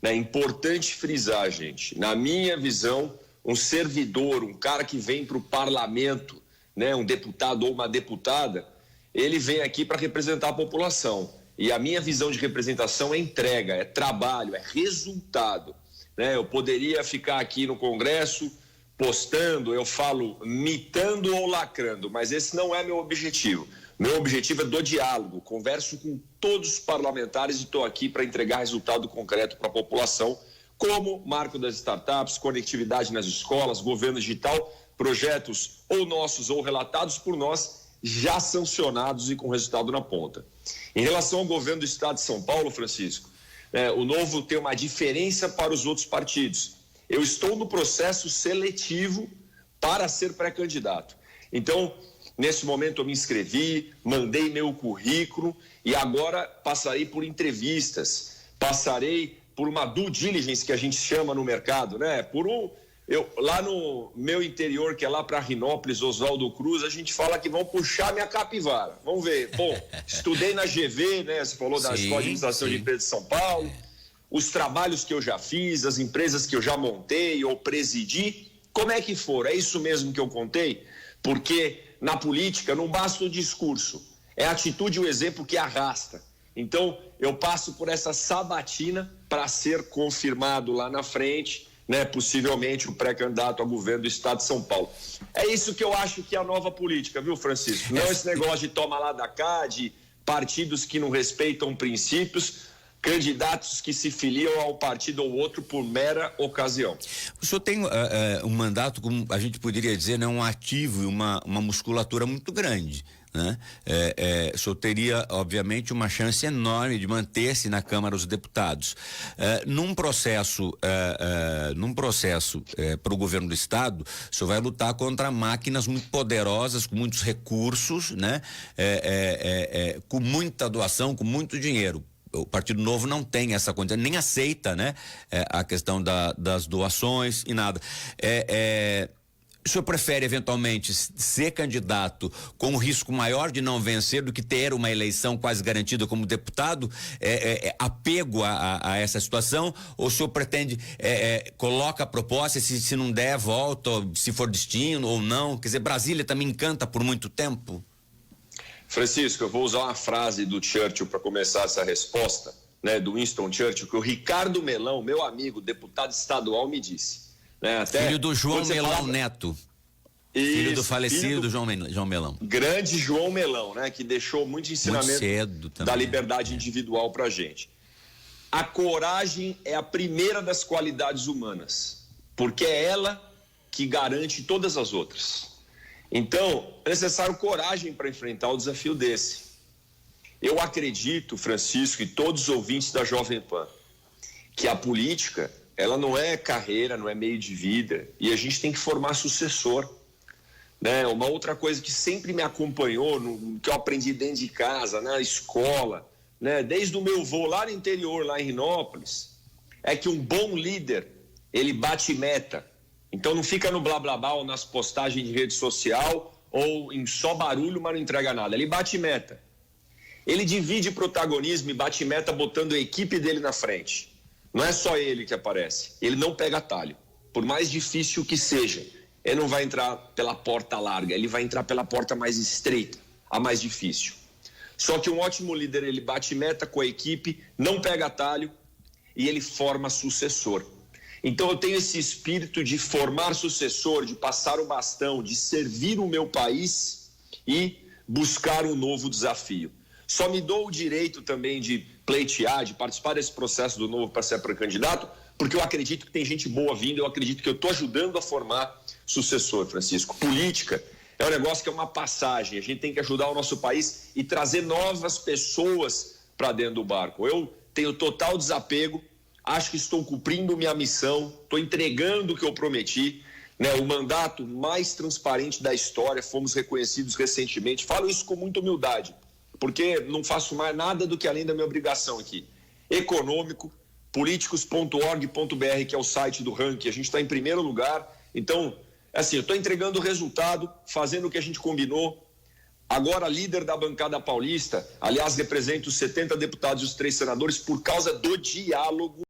É importante frisar, gente, na minha visão, um servidor, um cara que vem para o parlamento, né, um deputado ou uma deputada, ele vem aqui para representar a população. E a minha visão de representação é entrega, é trabalho, é resultado. Né? Eu poderia ficar aqui no Congresso postando, eu falo mitando ou lacrando, mas esse não é meu objetivo. Meu objetivo é do diálogo, converso com todos os parlamentares e estou aqui para entregar resultado concreto para a população, como marco das startups, conectividade nas escolas, governo digital, projetos ou nossos ou relatados por nós, já sancionados e com resultado na ponta. Em relação ao governo do Estado de São Paulo, Francisco, o Novo tem uma diferença para os outros partidos. Eu estou no processo seletivo para ser pré-candidato. Então, nesse momento eu me inscrevi, mandei meu currículo e agora passarei por entrevistas, passarei por uma due diligence que a gente chama no mercado, né? Lá no meu interior, que é lá para Rinópolis, Oswaldo Cruz, a gente fala que vão puxar minha capivara. Vamos ver. Bom, estudei na GV, né? Você falou da Escola de Administração de Empresas de São Paulo. Os trabalhos que eu já fiz, as empresas que eu já montei ou presidi, como é que foram? É isso mesmo que eu contei? Porque na política não basta o discurso, é a atitude e o exemplo que arrasta. Então, eu passo por essa sabatina para ser confirmado lá na frente, né, possivelmente o pré-candidato ao governo do Estado de São Paulo. É isso que eu acho que é a nova política, viu, Francisco? Não esse negócio de toma lá da cá, de partidos que não respeitam princípios, candidatos que se filiam ao partido ou outro por mera ocasião. O senhor tem um mandato, como a gente poderia dizer, né, um ativo e uma musculatura muito grande, né? O senhor teria, obviamente, uma chance enorme de manter-se na Câmara dos Deputados. Num processo para o governo do Estado, o senhor vai lutar contra máquinas muito poderosas, com muitos recursos, né? Com muita doação, com muito dinheiro. O Partido Novo não tem essa condição, nem aceita, né, a questão das doações e nada. O senhor prefere eventualmente ser candidato com o risco maior de não vencer do que ter uma eleição quase garantida como deputado, apego a essa situação, ou o senhor pretende, coloca a proposta, se não der, volta, se for destino ou não? Quer dizer, Brasília também encanta por muito tempo? Francisco, eu vou usar uma frase do Churchill para começar essa resposta, né, do Winston Churchill, que o Ricardo Melão, meu amigo, deputado estadual, me disse. Né, até filho do João Melão Neto. Isso, filho do falecido João Melão. Grande João Melão, né, que deixou muito ensinamento muito cedo também, da liberdade individual para a gente. A coragem é a primeira das qualidades humanas, porque é ela que garante todas as outras. Então, é necessário coragem para enfrentar o desafio desse. Eu acredito, Francisco, e todos os ouvintes da Jovem Pan, que a política, ela não é carreira, não é meio de vida, e a gente tem que formar sucessor. Né? Uma outra coisa que sempre me acompanhou, que eu aprendi dentro de casa, na escola, né? Desde o meu voo lá no interior, lá em Rinópolis, é que um bom líder, ele bate meta. Então não fica no blá blá blá ou nas postagens de rede social ou em só barulho, mas não entrega nada. Ele bate meta. Ele divide protagonismo e bate meta botando a equipe dele na frente. Não é só ele que aparece. Ele não pega atalho. Por mais difícil que seja, ele não vai entrar pela porta larga, ele vai entrar pela porta mais estreita, a mais difícil. Só que um ótimo líder, ele bate meta com a equipe, não pega atalho e ele forma sucessor. Então eu tenho esse espírito de formar sucessor, de passar o bastão, de servir o meu país e buscar um novo desafio. Só me dou o direito também de pleitear, de participar desse processo do Novo para ser pré-candidato, porque eu acredito que tem gente boa vindo, eu acredito que eu estou ajudando a formar sucessor, Francisco. Política é um negócio que é uma passagem, a gente tem que ajudar o nosso país e trazer novas pessoas para dentro do barco. Eu tenho total desapego. Acho que estou cumprindo minha missão, estou entregando o que eu prometi, né? O mandato mais transparente da história, fomos reconhecidos recentemente. Falo isso com muita humildade, porque não faço mais nada do que além da minha obrigação aqui. Econômico, políticos.org.br, que é o site do ranking, a gente está em primeiro lugar. Então, assim, eu estou entregando o resultado, fazendo o que a gente combinou. Agora líder da bancada paulista, aliás, represento os 70 deputados e os 3 senadores por causa do diálogo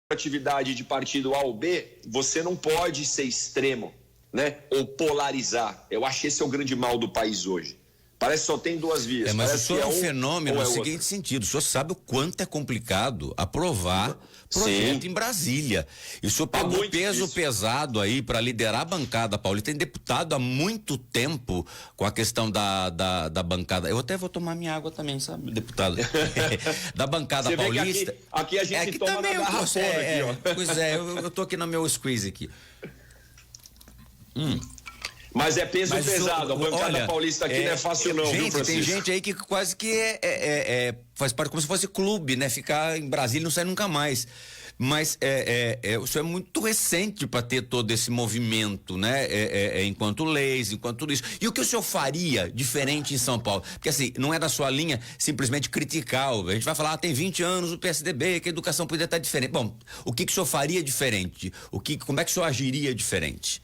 atividade de partido A ou B, você não pode ser extremo, né? Ou polarizar. Eu acho que esse é o grande mal do país hoje. Parece que só tem duas vias. Mas parece o senhor é um fenômeno no seguinte outro sentido. O senhor sabe o quanto é complicado aprovar projeto em Brasília. E o senhor pegou peso pesado aí para liderar a bancada paulista. Tem deputado há muito tempo com a questão da bancada. Eu até vou tomar minha água também, sabe, deputado? Da bancada Você paulista. Vê que aqui a gente se toma na garrafona aqui, ó. Pois é, eu tô aqui no meu squeeze aqui. Mas é peso pesado, a bancada paulista aqui não é fácil não, gente, viu, Francisco? Tem gente aí que quase que faz parte como se fosse clube, né? Ficar em Brasília e não sai nunca mais. Mas o senhor é muito recente para ter todo esse movimento, né? Enquanto leis, enquanto tudo isso. E o que o senhor faria diferente em São Paulo? Porque assim, não é da sua linha simplesmente criticar. A gente vai falar, tem 20 anos o PSDB, que a educação poderia estar diferente. Bom, o que o senhor faria diferente? Como é que o senhor agiria diferente?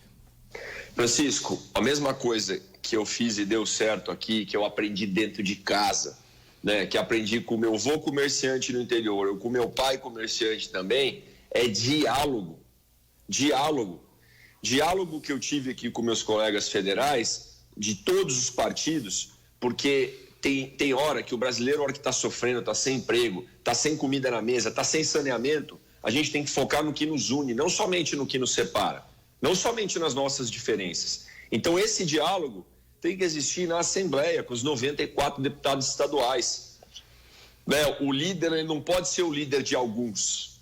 Francisco, a mesma coisa que eu fiz e deu certo aqui, que eu aprendi dentro de casa, né? Que aprendi com meu avô comerciante no interior, eu com meu pai comerciante também, é diálogo. Diálogo que eu tive aqui com meus colegas federais, de todos os partidos, porque tem hora que o brasileiro, a hora que está sofrendo, está sem emprego, está sem comida na mesa, está sem saneamento, a gente tem que focar no que nos une, não somente no que nos separa. Não somente nas nossas diferenças. Então, esse diálogo tem que existir na Assembleia, com os 94 deputados estaduais. Né? O líder, ele não pode ser o líder de alguns.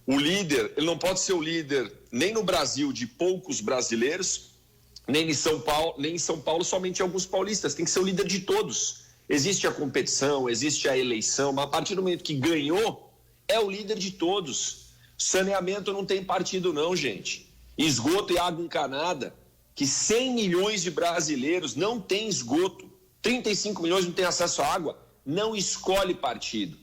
O líder, ele não pode ser o líder nem no Brasil de poucos brasileiros, nem em São Paulo somente alguns paulistas. Tem que ser o líder de todos. Existe a competição, existe a eleição, mas a partir do momento que ganhou, é o líder de todos. Saneamento não tem partido não, gente. Esgoto e água encanada, que 100 milhões de brasileiros não têm esgoto, 35 milhões não têm acesso à água, não escolhe partido.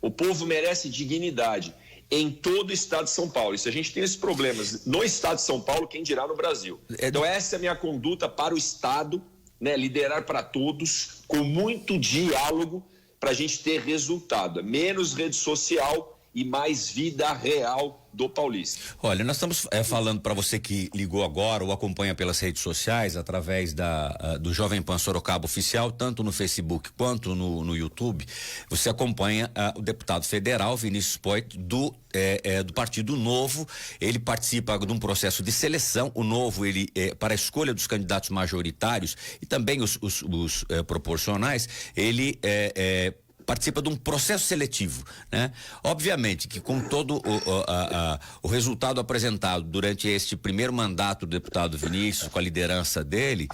O povo merece dignidade em todo o estado de São Paulo. E se a gente tem esses problemas no estado de São Paulo, quem dirá no Brasil? Então essa é a minha conduta para o estado, né? Liderar para todos, com muito diálogo, para a gente ter resultado. Menos rede social e mais vida real do paulista. Olha, nós estamos falando para você que ligou agora ou acompanha pelas redes sociais, através do Jovem Pan Sorocaba Oficial, tanto no Facebook quanto no YouTube, você acompanha o deputado federal Vinícius Poit do Partido Novo. Ele participa de um processo de seleção, o Novo, para a escolha dos candidatos majoritários e também os proporcionais, ele participa de um processo seletivo, né? Obviamente que com todo o resultado apresentado durante este primeiro mandato do deputado Vinícius, com a liderança dele,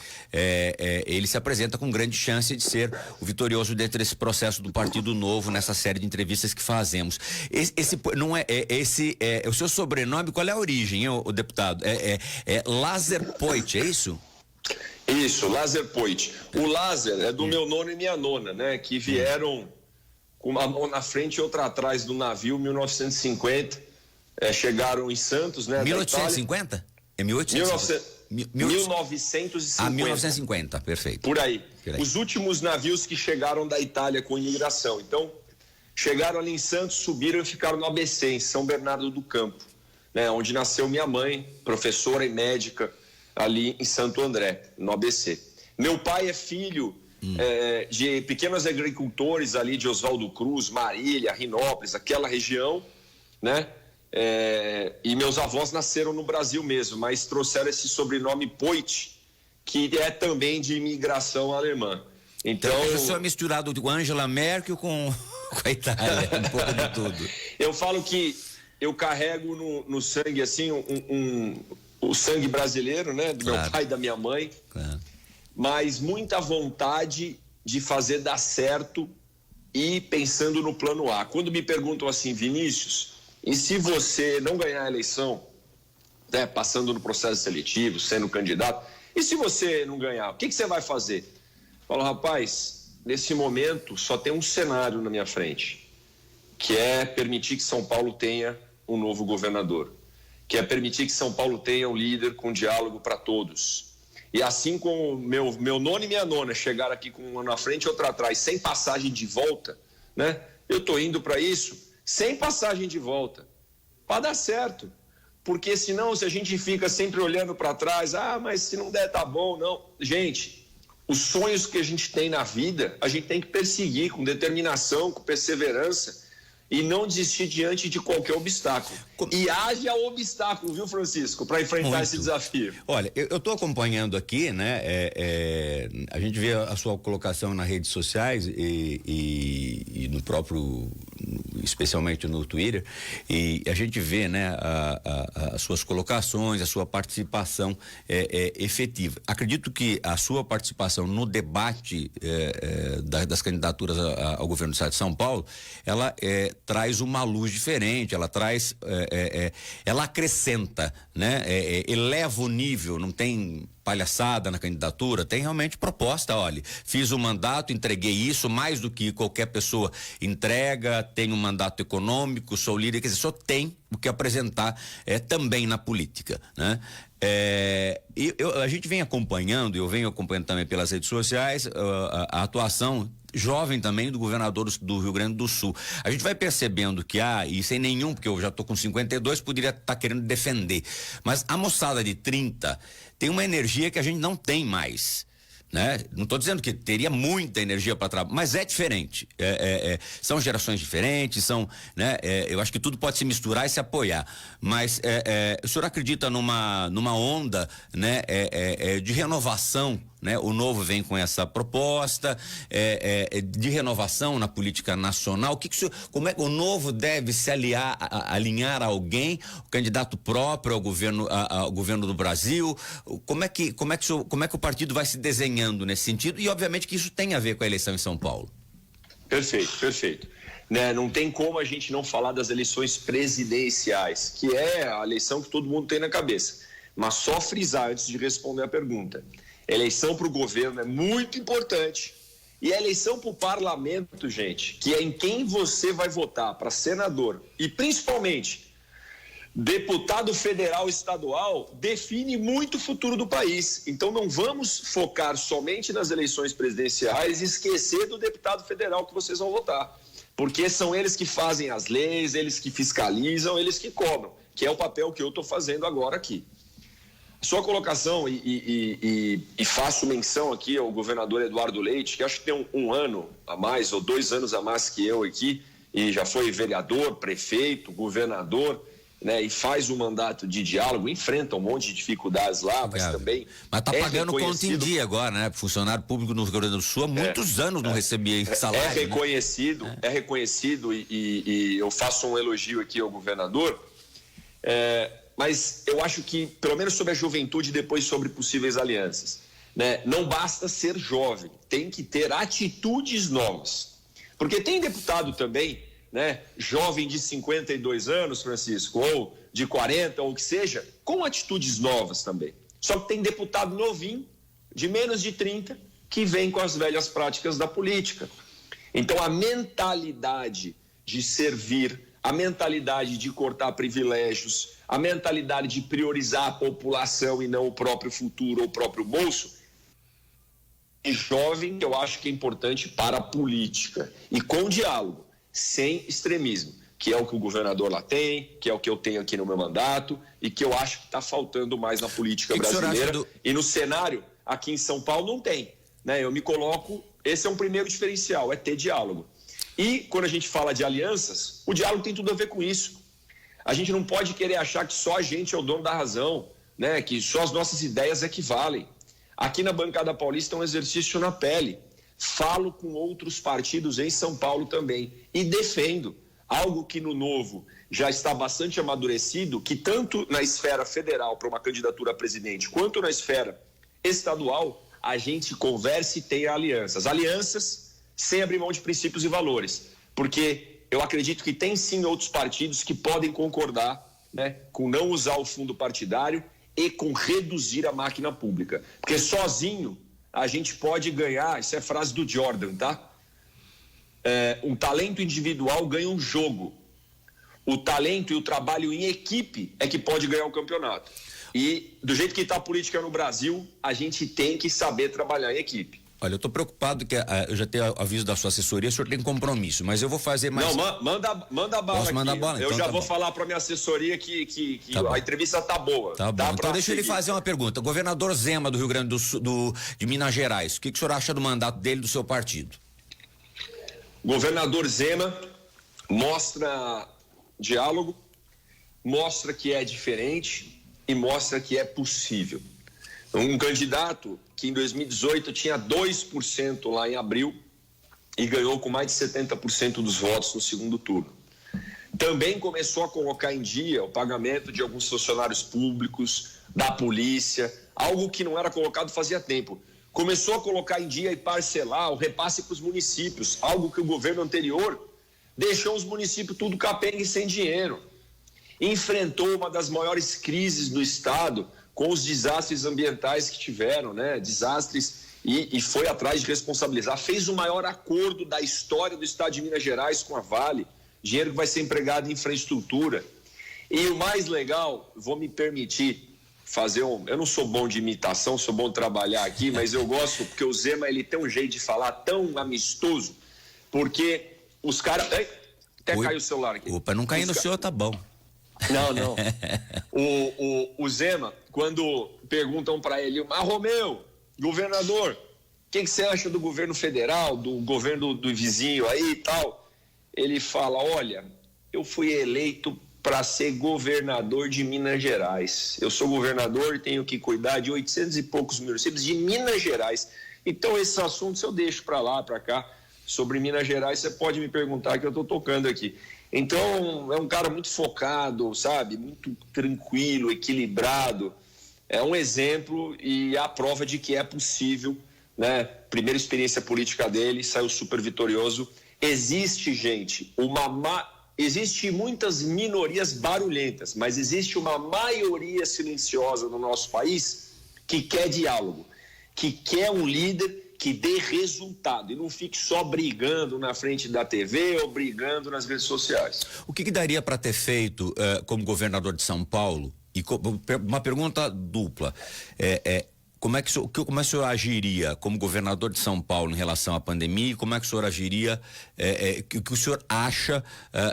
ele se apresenta com grande chance de ser o vitorioso dentro desse processo do Partido Novo, nessa série de entrevistas que fazemos. O seu sobrenome, qual é a origem, o deputado? É Lazer Poit, é isso? Isso, Lazer Poit. O Lazer é do meu nono e minha nona, né? Que vieram com uma mão na frente e outra atrás do navio, 1950. Chegaram em Santos, né? 1850? É 1850? 1950. Ah, 1950, perfeito. Por aí. Os últimos navios que chegaram da Itália com imigração. Então, chegaram ali em Santos, subiram e ficaram no ABC, em São Bernardo do Campo, né? Onde nasceu minha mãe, professora e médica, ali em Santo André, no ABC. Meu pai é filho de pequenos agricultores ali de Oswaldo Cruz, Marília, Rinópolis, aquela região, né? E meus avós nasceram no Brasil mesmo, mas trouxeram esse sobrenome Poit, que é também de imigração alemã. Então eu sou misturado com Angela Merkel com a Itália, um pouco de tudo. Eu falo que eu carrego no sangue assim o sangue brasileiro, né? Do meu pai e da minha mãe. Claro. Mas muita vontade de fazer dar certo e pensando no plano A. Quando me perguntam assim, Vinícius, e se você não ganhar a eleição, né, passando no processo seletivo, sendo candidato, e se você não ganhar, o que você vai fazer? Eu falo, rapaz, nesse momento só tem um cenário na minha frente, que é permitir que São Paulo tenha um novo governador, que é permitir que São Paulo tenha um líder com diálogo para todos. E assim como meu nono e minha nona chegaram aqui com uma na frente e outra atrás, sem passagem de volta, né? Eu estou indo para isso sem passagem de volta. para dar certo. Porque senão, se a gente fica sempre olhando para trás, mas se não der, tá bom, não. Gente, os sonhos que a gente tem na vida, a gente tem que perseguir com determinação, com perseverança e não desistir diante de qualquer obstáculo. E haja obstáculo, viu, Francisco, para enfrentar esse desafio. Olha, eu estou acompanhando aqui, né? A gente vê a sua colocação nas redes sociais e no próprio, especialmente no Twitter, e a gente vê, né, as suas colocações, a sua participação efetiva. Acredito que a sua participação no debate das candidaturas ao governo do estado de São Paulo, ela traz uma luz diferente, ela traz, ela acrescenta, né? Eleva o nível, não tem palhaçada na candidatura, tem realmente proposta. Olha, fiz um mandato, entreguei isso, mais do que qualquer pessoa entrega, tenho um mandato econômico, sou líder, quer dizer, só tem o que apresentar também na política, né? A gente vem acompanhando, eu venho acompanhando também pelas redes sociais, a atuação jovem também do governador do Rio Grande do Sul. A gente vai percebendo que e sem nenhum, porque eu já estou com 52, poderia estar querendo defender, mas a moçada de 30 tem uma energia que a gente não tem mais, né? Não estou dizendo que teria muita energia para trabalhar, mas é diferente. São gerações diferentes, né? Eu acho que tudo pode se misturar e se apoiar. Mas o senhor acredita numa onda, né? De renovação, né? O Novo vem com essa proposta de renovação na política nacional. Como é que o Novo deve se alinhar a alguém, o candidato próprio ao governo do Brasil? Como é que o partido vai se desenhando nesse sentido? E obviamente que isso tem a ver com a eleição em São Paulo. Perfeito. Né? Não tem como a gente não falar das eleições presidenciais, que é a eleição que todo mundo tem na cabeça. Mas só frisar antes de responder a pergunta. Eleição para o governo é muito importante. E a eleição para o parlamento, gente, que é em quem você vai votar para senador e principalmente deputado federal e estadual, define muito o futuro do país. Então não vamos focar somente nas eleições presidenciais e esquecer do deputado federal que vocês vão votar. Porque são eles que fazem as leis, eles que fiscalizam, eles que cobram, que é o papel que eu estou fazendo agora aqui. Sua colocação, e faço menção aqui ao governador Eduardo Leite, que acho que tem um ano a mais, ou 2 anos a mais que eu aqui, e já foi vereador, prefeito, governador, né, e faz um mandato de diálogo, enfrenta um monte de dificuldades lá, mas também... Mas tá pagando conta em dia agora, né? Funcionário público no Rio Grande do Sul há muitos anos não recebia salário. É reconhecido e eu faço um elogio aqui ao governador, mas eu acho que, pelo menos sobre a juventude, depois sobre possíveis alianças, né? Não basta ser jovem, tem que ter atitudes novas. Porque tem deputado também, né, jovem de 52 anos, Francisco, ou de 40, ou o que seja, com atitudes novas também. Só que tem deputado novinho, de menos de 30, que vem com as velhas práticas da política. Então, a mentalidade de servir, a mentalidade de cortar privilégios, a mentalidade de priorizar a população e não o próprio futuro ou o próprio bolso, é jovem, eu acho que é importante para a política. E com diálogo, sem extremismo, que é o que o governador lá tem, que é o que eu tenho aqui no meu mandato e que eu acho que está faltando mais na política brasileira. E no cenário, aqui em São Paulo, não tem, né? Eu me coloco, esse é um primeiro diferencial, é ter diálogo. E quando a gente fala de alianças, o diálogo tem tudo a ver com isso. A gente não pode querer achar que só a gente é o dono da razão, né? Que só as nossas ideias é que valem. Aqui na bancada paulista é um exercício na pele. Falo com outros partidos em São Paulo também e defendo algo que no Novo já está bastante amadurecido, que tanto na esfera federal para uma candidatura a presidente, quanto na esfera estadual, a gente converse e tenha alianças. Alianças sem abrir mão de princípios e valores, porque eu acredito que tem sim outros partidos que podem concordar, né, com não usar o fundo partidário e com reduzir a máquina pública. Porque sozinho a gente pode ganhar, isso é frase do Jordan, tá? Um talento individual ganha um jogo. O talento e o trabalho em equipe é que pode ganhar o campeonato. E do jeito que está a política no Brasil, a gente tem que saber trabalhar em equipe. Olha, eu estou preocupado que eu já tenho aviso da sua assessoria, o senhor tem compromisso, mas eu vou fazer mais... Não, manda a bala. Posso mandar a bola? Eu então, já vou falar para minha assessoria que a entrevista tá boa. Tá bom, então deixa ele fazer uma pergunta. Governador Zema do Rio Grande do Sul, de Minas Gerais, o que o senhor acha do mandato dele, do seu partido? Governador Zema mostra diálogo, mostra que é diferente e mostra que é possível. Um candidato que em 2018 tinha 2% lá em abril e ganhou com mais de 70% dos votos no segundo turno. Também começou a colocar em dia o pagamento de alguns funcionários públicos, da polícia, algo que não era colocado fazia tempo. Começou a colocar em dia e parcelar o repasse para os municípios, algo que o governo anterior deixou os municípios tudo capenga e sem dinheiro. Enfrentou uma das maiores crises do Estado com os desastres ambientais que tiveram, né? Desastres, e foi atrás de responsabilizar. Fez o maior acordo da história do Estado de Minas Gerais com a Vale, dinheiro que vai ser empregado em infraestrutura. E o mais legal, vou me permitir fazer eu não sou bom de imitação, sou bom de trabalhar aqui, mas eu gosto, porque o Zema, ele tem um jeito de falar tão amistoso, porque os caras... Até caiu o celular aqui. Opa, não cair no senhor, tá bom. Não. O Zema, quando perguntam para ele, mas Romeu, governador, o que você acha do governo federal, do governo do vizinho aí e tal? Ele fala, olha, eu fui eleito para ser governador de Minas Gerais. Eu sou governador e tenho que cuidar de 800 e poucos municípios de Minas Gerais. Então, esses assuntos eu deixo para lá, para cá. Sobre Minas Gerais, você pode me perguntar que eu estou tocando aqui. Então, é um cara muito focado, sabe? Muito tranquilo, equilibrado. É um exemplo e a prova de que é possível, né? Primeira experiência política dele, saiu super vitorioso. Existe, gente, existe muitas minorias barulhentas, mas existe uma maioria silenciosa no nosso país que quer diálogo, que quer um líder que dê resultado e não fique só brigando na frente da TV ou brigando nas redes sociais. O que daria para ter feito como governador de São Paulo? E uma pergunta dupla. Como é que o senhor agiria como governador de São Paulo em relação à pandemia e como é que o senhor agiria, o que o senhor acha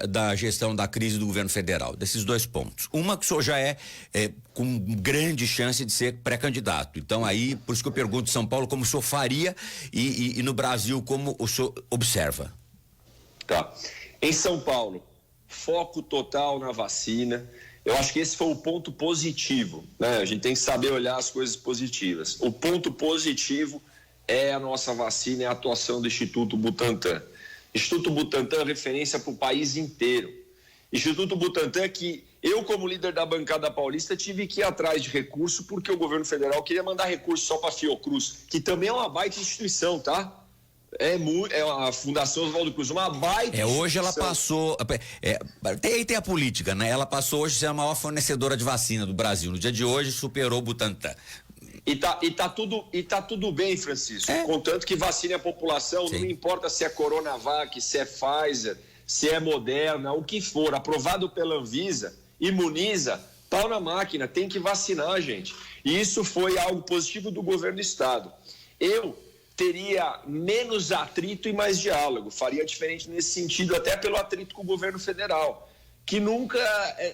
da gestão da crise do governo federal? Desses dois pontos. Uma que o senhor já com grande chance de ser pré-candidato. Então aí, por isso que eu pergunto São Paulo como o senhor faria e no Brasil como o senhor observa. Tá. Em São Paulo, foco total na vacina. Eu acho que esse foi o ponto positivo, né? A gente tem que saber olhar as coisas positivas. O ponto positivo é a nossa vacina e a atuação do Instituto Butantan. Instituto Butantan é referência para o país inteiro. Instituto Butantan que eu, como líder da bancada paulista, tive que ir atrás de recurso porque o governo federal queria mandar recurso só para a Fiocruz, que também é uma baita instituição, tá? É a Fundação Oswaldo Cruz, uma baita hoje ela passou, tem a política, né? Ela passou hoje a ser a maior fornecedora de vacina do Brasil. No dia de hoje superou o Butantan. E tá tudo bem, Francisco. Contanto que vacine a população, Sim. Não importa se é Coronavac, se é Pfizer, se é Moderna, o que for, aprovado pela Anvisa, imuniza, pau na máquina, tem que vacinar, gente. E isso foi algo positivo do governo do estado. Eu teria menos atrito e mais diálogo, faria diferente nesse sentido, até pelo atrito com o governo federal, que nunca,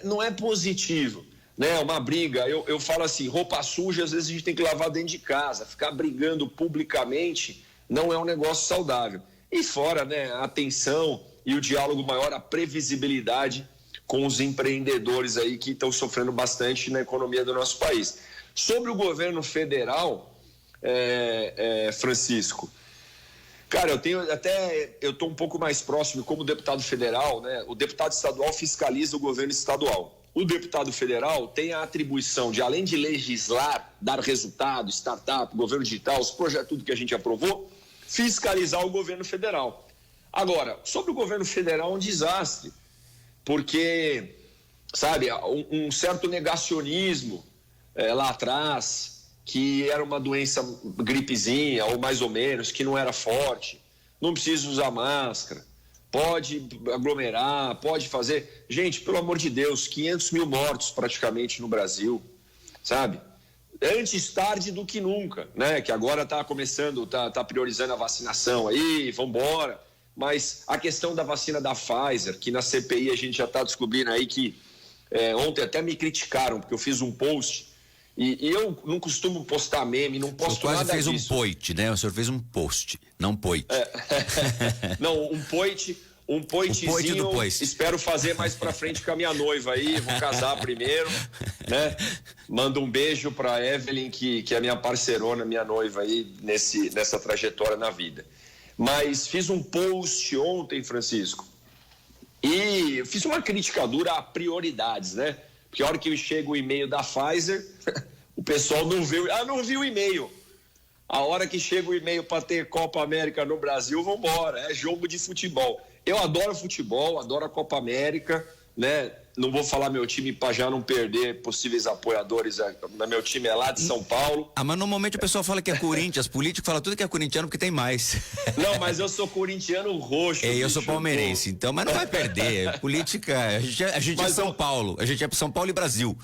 não é positivo, né? Uma briga, eu falo assim, roupa suja às vezes a gente tem que lavar dentro de casa, ficar brigando publicamente não é um negócio saudável. E fora, né, a atenção e o diálogo maior, a previsibilidade com os empreendedores aí que estão sofrendo bastante na economia do nosso país. Sobre o governo federal, Francisco, cara, eu estou um pouco mais próximo como deputado federal, né? O deputado estadual fiscaliza o governo estadual. O deputado federal tem a atribuição de, além de legislar, dar resultado, startup, governo digital, os projetos, tudo que a gente aprovou, fiscalizar o governo federal. Agora, sobre o governo federal é um desastre, porque, sabe, um certo negacionismo lá atrás, que era uma doença gripezinha, ou mais ou menos, que não era forte, não precisa usar máscara, pode aglomerar, pode fazer... Gente, pelo amor de Deus, 500 mil mortos praticamente no Brasil, sabe? antes tarde do que nunca, né? Que agora está começando, tá priorizando a vacinação aí, vamos embora. Mas a questão da vacina da Pfizer, que na CPI a gente já está descobrindo aí que ontem até me criticaram, porque eu fiz um post e eu não costumo postar meme, não posto nada disso. O senhor quase fez um poit, né? O senhor fez um post, não poit. Não, um poitzinho, espero fazer mais pra frente com a minha noiva aí, vou casar primeiro, né? Mando um beijo pra Evelyn, que é minha parceirona, minha noiva aí, nessa trajetória na vida. Mas fiz um post ontem, Francisco, e fiz uma crítica dura a prioridades, né? Porque a hora que chega o e-mail da Pfizer, o pessoal não viu o e-mail. A hora que chega o e-mail para ter Copa América no Brasil, vamos embora, é jogo de futebol. Eu adoro futebol, adoro a Copa América, né? Não vou falar meu time para já não perder possíveis apoiadores, mas meu time é lá de São Paulo. Mas normalmente o pessoal fala que é Corinthians, político fala tudo que é corintiano porque tem mais. Não, mas eu sou corintiano roxo. Eu sou palmeirense, então, mas não vai perder. Política, a gente é São Paulo, a gente é São Paulo e Brasil.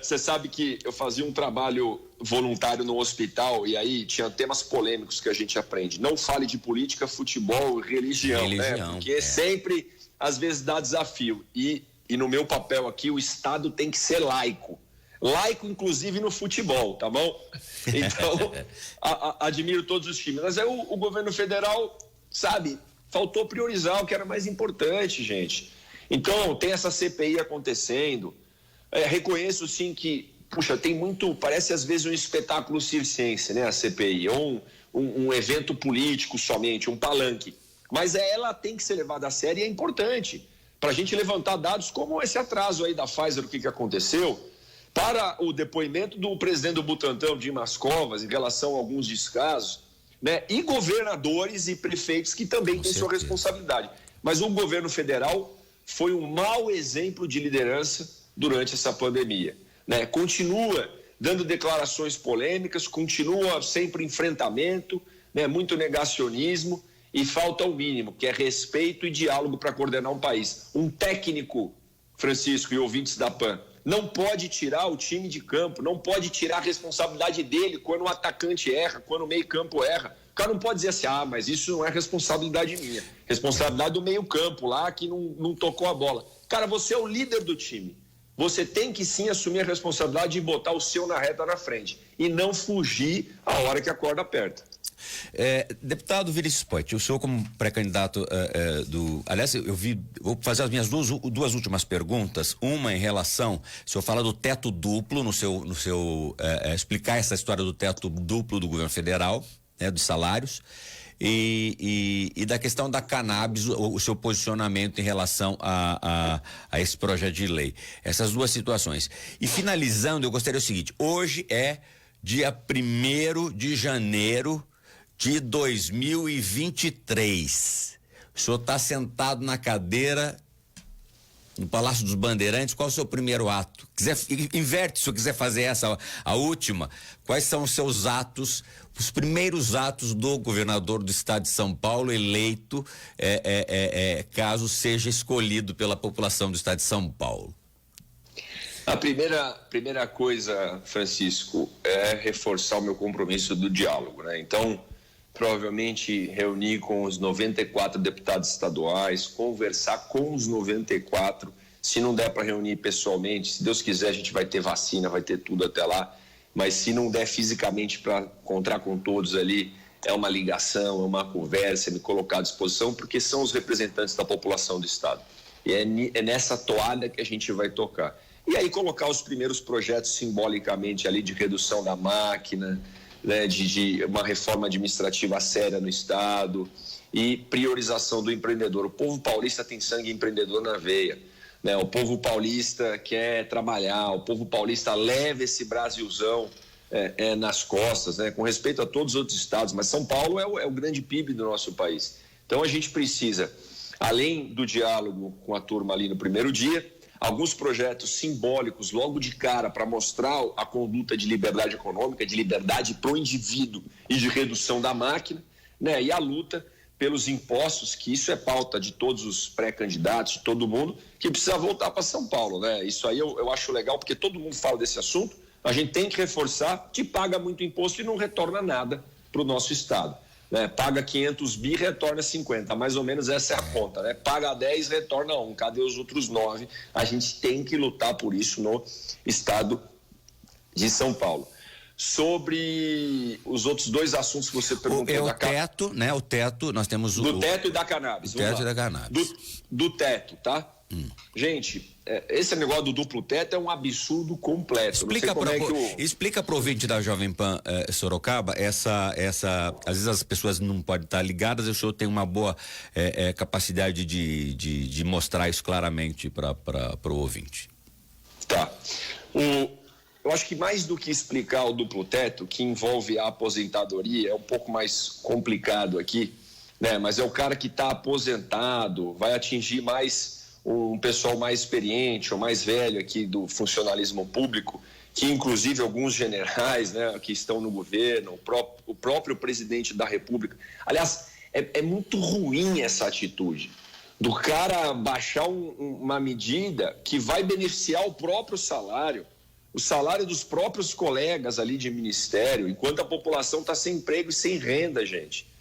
Você sabe que eu fazia um trabalho voluntário no hospital e aí tinha temas polêmicos que a gente aprende. Não fale de política, futebol, religião. Né? Porque sempre, às vezes, dá desafio. E no meu papel aqui, o Estado tem que ser laico. Laico, inclusive, no futebol, tá bom? Então, admiro todos os times. Mas o governo federal, sabe, faltou priorizar o que era mais importante, gente. Então, tem essa CPI acontecendo. Reconheço, sim, que, puxa, tem muito, parece às vezes um espetáculo circense, né, a CPI, ou um evento político somente, um palanque. Mas ela tem que ser levada a sério e é importante para a gente levantar dados como esse atraso aí da Pfizer, o que aconteceu, para o depoimento do presidente do Butantan, Dimas Covas, em relação a alguns descasos, né, e governadores e prefeitos que também têm sua responsabilidade. Mas o governo federal foi um mau exemplo de liderança durante essa pandemia, né? Continua dando declarações polêmicas, continua sempre enfrentamento, né? Muito negacionismo e falta o mínimo, que é respeito e diálogo para coordenar um país. Um técnico, Francisco e ouvintes da PAN, não pode tirar o time de campo, não pode tirar a responsabilidade dele quando o atacante erra, quando o meio-campo erra. O cara não pode dizer assim, mas isso não é responsabilidade minha. Responsabilidade do meio-campo lá que não tocou a bola. Cara, você é o líder do time. Você tem que sim assumir a responsabilidade e botar o seu na reta na frente e não fugir a hora que a corda aperta. Deputado Vinícius Poit, o senhor como pré-candidato aliás, vou fazer as minhas duas últimas perguntas, uma em relação, o senhor fala do teto duplo explicar essa história do teto duplo do governo federal, né, dos salários, e da questão da cannabis, o seu posicionamento em relação a esse projeto de lei. Essas duas situações. E finalizando, eu gostaria o seguinte: hoje é dia 1º de janeiro de 2023. O senhor está sentado na cadeira no Palácio dos Bandeirantes. Qual é o seu primeiro ato? Inverte, se o senhor quiser fazer a última. Quais são os seus atos, os primeiros atos do governador do estado de São Paulo eleito, caso seja escolhido pela população do estado de São Paulo? A primeira coisa, Francisco, é reforçar o meu compromisso do diálogo, né? Então, provavelmente reunir com os 94 deputados estaduais, conversar com os 94, se não der para reunir pessoalmente, se Deus quiser a gente vai ter vacina, vai ter tudo até lá, mas se não der fisicamente para encontrar com todos ali, é uma ligação, é uma conversa, é me colocar à disposição, porque são os representantes da população do estado. E é nessa toada que a gente vai tocar. E aí colocar os primeiros projetos simbolicamente ali de redução da máquina, né, de uma reforma administrativa séria no estado e priorização do empreendedor. O povo paulista tem sangue empreendedor na veia, né? O povo paulista quer trabalhar, o povo paulista leva esse Brasilzão nas costas, né? Com respeito a todos os outros estados, mas São Paulo é o grande PIB do nosso país. Então a gente precisa, além do diálogo com a turma ali no primeiro dia, alguns projetos simbólicos logo de cara para mostrar a conduta de liberdade econômica, de liberdade para o indivíduo e de redução da máquina, né? E a luta pelos impostos, que isso é pauta de todos os pré-candidatos, de todo mundo, que precisa voltar para São Paulo, né? Isso aí eu acho legal, porque todo mundo fala desse assunto, A gente tem que reforçar, te paga muito imposto e não retorna nada para o nosso Estado. Né? Paga 500 bi, retorna 50, mais ou menos essa é a conta, né? Paga 10, retorna 1, cadê os outros 9? A gente tem que lutar por isso no Estado de São Paulo. Sobre os outros dois assuntos que você perguntou. O teto, né? O teto, nós temos do teto e da cannabis. Do teto e da cannabis. Do teto, tá? Gente, esse negócio do duplo teto é um absurdo completo. Explica para o ouvinte da Jovem Pan Sorocaba essa, às vezes as pessoas não podem estar ligadas, o senhor tem uma boa capacidade de mostrar isso claramente para o ouvinte. Tá. Eu acho que mais do que explicar o duplo teto, que envolve a aposentadoria, é um pouco mais complicado aqui, né? Mas é o cara que está aposentado, vai atingir mais um pessoal mais experiente ou mais velho aqui do funcionalismo público, que inclusive alguns generais, né, que estão no governo, o próprio presidente da República. Aliás, é muito ruim essa atitude do cara baixar uma medida que vai beneficiar o próprio salário, o salário dos próprios colegas ali de ministério, enquanto a população está sem emprego e sem renda, gente.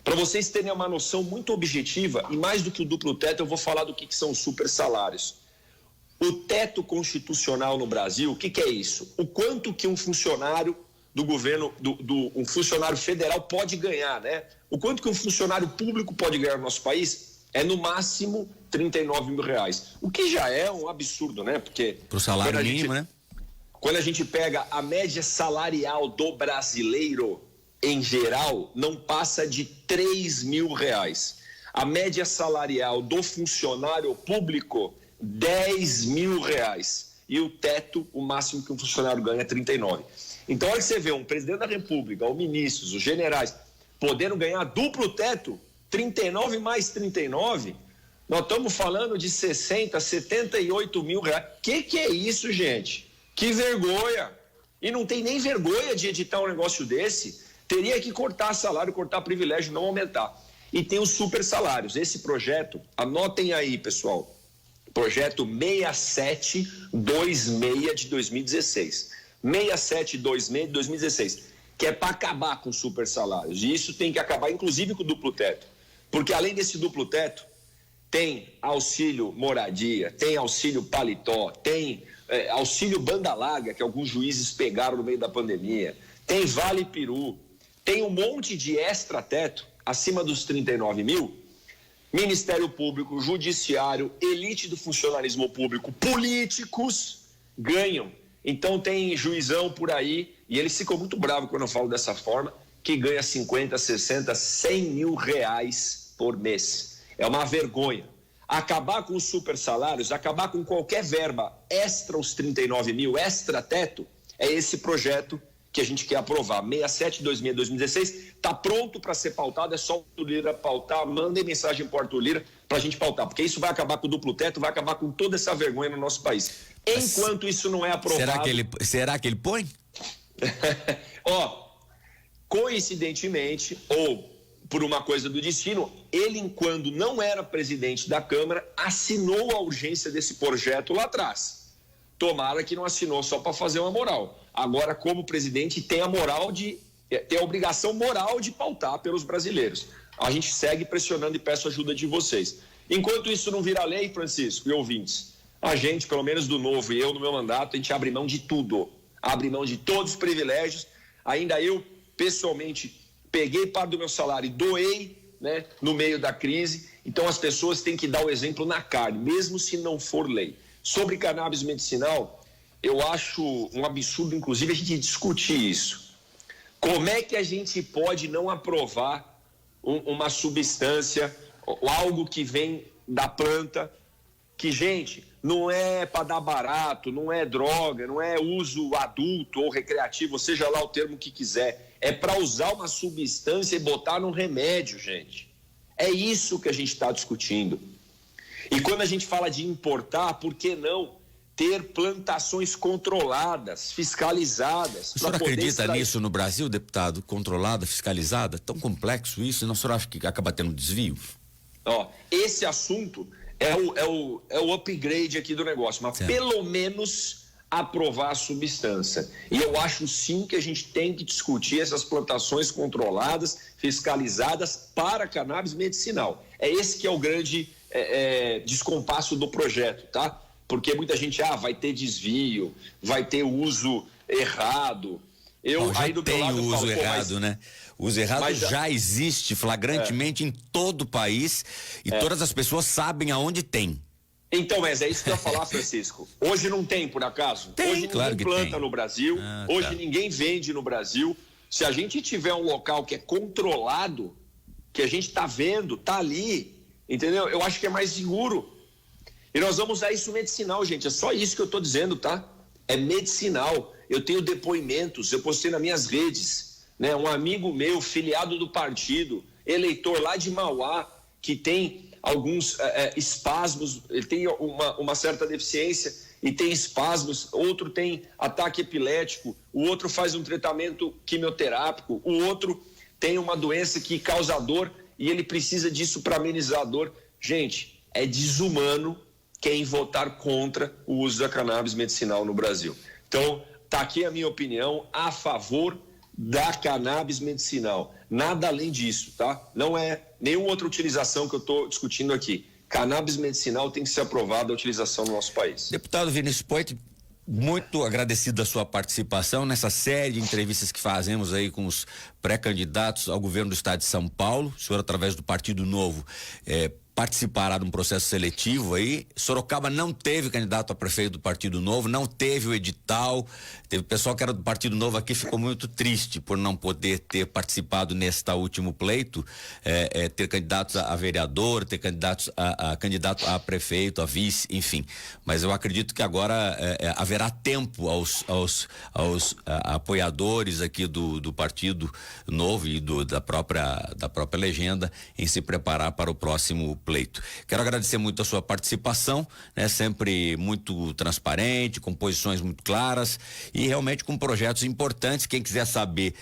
Para vocês terem uma noção muito objetiva, e mais do que o duplo teto, eu vou falar do que são os super salários. O teto constitucional no Brasil, o que é isso? O quanto que um funcionário do governo, um funcionário federal pode ganhar, né? O quanto que um funcionário público pode ganhar no nosso país é no máximo R$39 mil. O que já é um absurdo, né? Porque pro salário mínimo, né? Quando a gente pega a média salarial do brasileiro, em geral, não passa de R$3 mil. A média salarial do funcionário público, R$10 mil. E o teto, o máximo que um funcionário ganha é 39. Então, olha que você vê um presidente da República, os ministros, os generais, podendo ganhar duplo teto, 39 mais 39, nós estamos falando de 60, 78 mil reais. Que é isso, gente? Que vergonha! E não tem nem vergonha de editar um negócio desse. Teria que cortar salário, cortar privilégio, não aumentar. E tem os super salários. Esse projeto, anotem aí, pessoal, projeto 6726 de 2016. 6726 de 2016, que é para acabar com os super salários. E isso tem que acabar, inclusive, com o duplo teto. Porque além desse duplo teto, tem auxílio moradia, tem auxílio paletó, tem auxílio banda larga, que alguns juízes pegaram no meio da pandemia, tem vale peru, tem um monte de extra-teto, acima dos 39 mil, Ministério Público, Judiciário, elite do funcionalismo público, políticos ganham. Então tem juizão por aí, e eles ficam muito bravos quando eu falo dessa forma, que ganha 50, 60, 100 mil reais por mês. É uma vergonha. Acabar com os super salários, acabar com qualquer verba extra os 39 mil, extra teto, é esse projeto que a gente quer aprovar. 6726 2016 está pronto para ser pautado, é só o Lira pautar, mandem mensagem para o Arthur Lira para a gente pautar, porque isso vai acabar com o duplo teto, vai acabar com toda essa vergonha no nosso país. Enquanto isso não é aprovado... Será que ele põe? Coincidentemente, ou por uma coisa do destino, ele, quando não era presidente da Câmara, assinou a urgência desse projeto lá atrás. Tomara que não assinou só para fazer uma moral. Agora, como presidente, tem a obrigação moral de pautar pelos brasileiros. A gente segue pressionando e peço ajuda de vocês. Enquanto isso não vira lei, Francisco e ouvintes, a gente, pelo menos do Novo e eu no meu mandato, a gente abre mão de tudo. Abre mão de todos os privilégios. Ainda eu, pessoalmente, peguei parte do meu salário e doei, né, no meio da crise. Então as pessoas têm que dar o exemplo na carne, mesmo se não for lei. Sobre cannabis medicinal, eu acho um absurdo, inclusive, a gente discutir isso. Como é que a gente pode não aprovar uma substância, algo que vem da planta, que, gente, não é para dar barato, não é droga, não é uso adulto ou recreativo, seja lá o termo que quiser. É para usar uma substância e botar num remédio, gente. É isso que a gente está discutindo. E quando a gente fala de importar, por que não ter plantações controladas, fiscalizadas? O senhor acredita nisso no Brasil, deputado? Controlada, fiscalizada? Tão complexo isso? Não, o senhor acha que acaba tendo desvio? Esse assunto é o upgrade aqui do negócio, mas certo. Pelo menos aprovar a substância. E eu acho sim que a gente tem que discutir essas plantações controladas, fiscalizadas para cannabis medicinal. É esse que é o grande descompasso do projeto, tá? Porque muita gente, vai ter desvio, vai ter uso errado. Aí do meu lado, o uso errado, né? O uso errado já existe flagrantemente em todo o país e todas as pessoas sabem aonde tem. Então, mas é isso que eu ia falar, Francisco. Hoje não tem, por acaso? Tem, hoje claro ninguém que planta tem. no Brasil, hoje ninguém vende no Brasil. Se a gente tiver um local que é controlado, que a gente está vendo, tá ali, entendeu? Eu acho que é mais seguro. E nós vamos usar isso medicinal, gente. É só isso que eu estou dizendo, tá? É medicinal. Eu tenho depoimentos, eu postei nas minhas redes, né? Um amigo meu, filiado do partido, eleitor lá de Mauá, que tem alguns espasmos, ele tem uma certa deficiência e tem espasmos, outro tem ataque epilético, o outro faz um tratamento quimioterápico, o outro tem uma doença que causa dor e ele precisa disso para amenizar a dor. Gente, é desumano quem votar contra o uso da cannabis medicinal no Brasil. Então, tá aqui a minha opinião a favor da cannabis medicinal. Nada além disso, tá? Não é nenhuma outra utilização que eu estou discutindo aqui. Cannabis medicinal tem que ser aprovada a utilização no nosso país. Deputado Vinícius Poit, muito agradecido da sua participação nessa série de entrevistas que fazemos aí com os pré-candidatos ao governo do estado de São Paulo. O senhor, através do Partido Novo, participará de um processo seletivo aí. Sorocaba não teve candidato a prefeito do Partido Novo, não teve o edital. Teve pessoal que era do Partido Novo aqui, ficou muito triste por não poder ter participado nesta último pleito, ter candidatos a vereador, ter candidatos a candidato a prefeito, a vice, enfim. Mas eu acredito que agora haverá tempo aos apoiadores aqui do Partido Novo e da própria legenda em se preparar para o próximo pleito. Quero agradecer muito a sua participação, né? Sempre muito transparente, com posições muito claras e realmente com projetos importantes. Quem quiser saber,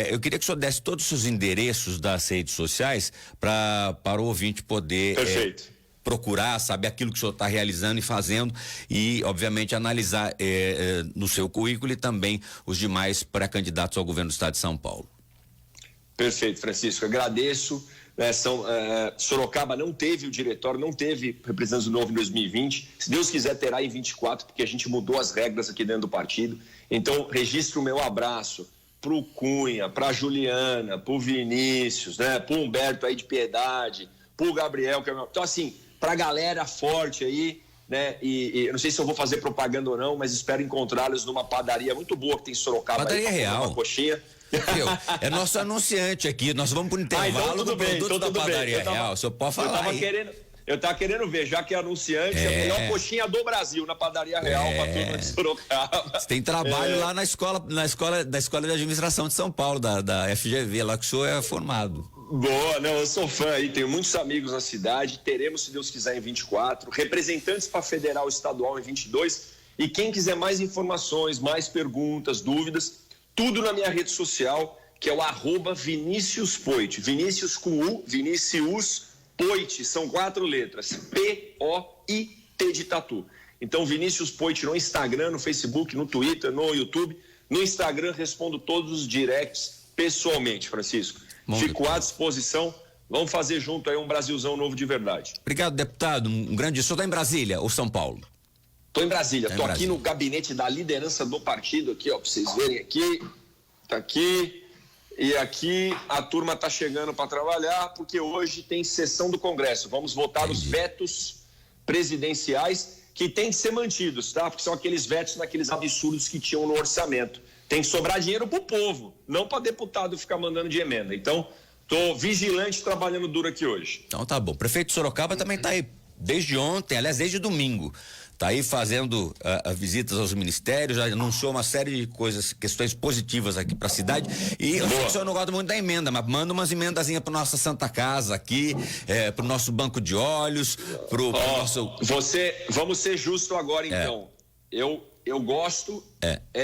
eu queria que o senhor desse todos os endereços das redes sociais para o ouvinte poder procurar, saber aquilo que o senhor está realizando e fazendo e, obviamente, analisar no seu currículo e também os demais pré-candidatos ao governo do estado de São Paulo. Perfeito, Francisco. Agradeço. Sorocaba não teve o diretório, não teve representantes do Novo em 2020. Se Deus quiser, terá em 24, porque a gente mudou as regras aqui dentro do partido. Então, registro o meu abraço pro Cunha, pra Juliana, pro Vinícius, né? Pro Humberto aí de Piedade, pro Gabriel, que é meu... Então, assim, pra galera forte aí, né? E eu não sei se eu vou fazer propaganda ou não, mas espero encontrá-los numa padaria muito boa que tem em Sorocaba. Padaria aí, Real. Uma coxinha. É nosso anunciante aqui, nós vamos por intervalo do produto da Padaria Real, o senhor pode falar eu tava querendo ver, já que é anunciante, a melhor coxinha do Brasil na Padaria Real pra turma de Sorocaba. Você tem trabalho lá na escola de administração de São Paulo, da FGV, lá que o senhor é formado. Boa, não, eu sou fã aí, tenho muitos amigos na cidade, teremos, se Deus quiser, em 24, representantes para federal e estadual em 22, e quem quiser mais informações, mais perguntas, dúvidas, tudo na minha rede social, que é o @Vinícius Poit. Vinícius com U, Vinícius Poit, são 4 letras. P-O-I-T de tatu. Então, Vinícius Poit no Instagram, no Facebook, no Twitter, no YouTube. No Instagram, respondo todos os directs pessoalmente, Francisco. Fico à disposição. Vamos fazer junto aí um Brasilzão novo de verdade. Obrigado, deputado. Um grande... O senhor está em Brasília ou São Paulo? Estou em Brasília, estou aqui no gabinete da liderança do partido, aqui, ó, para vocês verem aqui, tá aqui, e aqui a turma tá chegando para trabalhar, porque hoje tem sessão do Congresso, vamos votar os vetos presidenciais que tem que ser mantidos, tá? Porque são aqueles vetos naqueles absurdos que tinham no orçamento. Tem que sobrar dinheiro pro povo, não para deputado ficar mandando de emenda. Então, tô vigilante, trabalhando duro aqui hoje. Então tá bom, prefeito de Sorocaba também tá aí desde ontem, aliás, desde domingo. Está aí fazendo visitas aos ministérios, já anunciou uma série de coisas, questões positivas aqui para a cidade. E eu sei que o senhor não gosta muito da emenda, mas manda umas emendazinhas para nossa Santa Casa aqui, para o nosso banco de óleos, pro nosso. Vamos ser justos agora, então. Eu gosto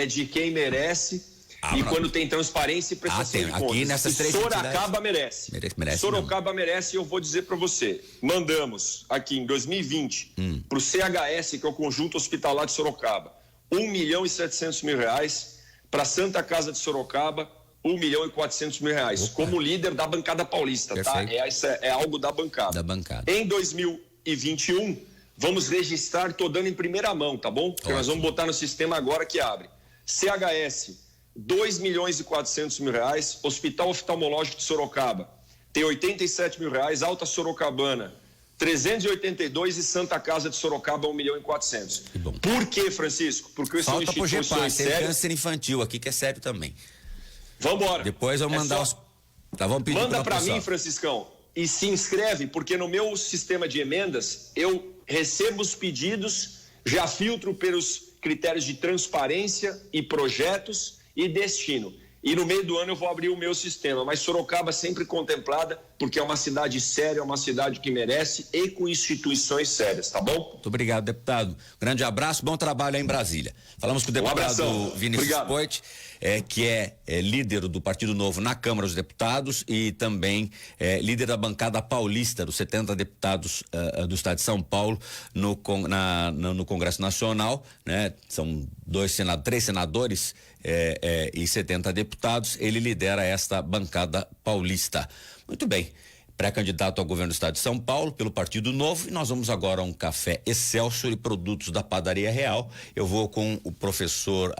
de quem merece. E quando tem transparência e prestação de contas. Aqui nessas três Sorocaba merece. Sorocaba merece, e eu vou dizer para você. Mandamos aqui em 2020 para o CHS, que é o Conjunto Hospitalar de Sorocaba, R$ 1.700.000. Para Santa Casa de Sorocaba, R$ 1.400.000, como líder da bancada paulista, Perfeito. tá? Essa é algo da bancada. Da bancada. Em 2021, vamos registrar, tô dando em primeira mão, tá bom? Porque nós vamos botar no sistema agora que abre. CHS, R$ 2.400.000, Hospital Oftalmológico de Sorocaba, tem R$ 87.000, Alta Sorocabana, 382 e Santa Casa de Sorocaba, R$ 1.400.000. Que bom. Por quê, Francisco? Porque são Falta pro GEPAR, instituições tem sérias. câncer infantil aqui, que é sério também. Vamos embora. Depois eu vou mandar os... Tá, vamos pedir Manda para pessoal. mim, Franciscão, e se inscreve, porque no meu sistema de emendas eu recebo os pedidos, já filtro pelos critérios de transparência e projetos e destino. E no meio do ano eu vou abrir o meu sistema, mas Sorocaba sempre contemplada, porque é uma cidade séria, é uma cidade que merece e com instituições sérias, tá bom? Muito obrigado, deputado. Grande abraço, bom trabalho aí em Brasília. Falamos com o deputado abração. Vinícius Obrigado. Poit, que é líder do Partido Novo na Câmara dos Deputados e também líder da bancada paulista dos 70 deputados do Estado de São Paulo no Congresso Nacional, né? São 3 senadores e 70 deputados. Ele lidera esta bancada paulista. Muito bem. Pré-candidato ao governo do Estado de São Paulo pelo Partido Novo, e nós vamos agora a um café Excelsior e produtos da Padaria Real. Eu vou com o professor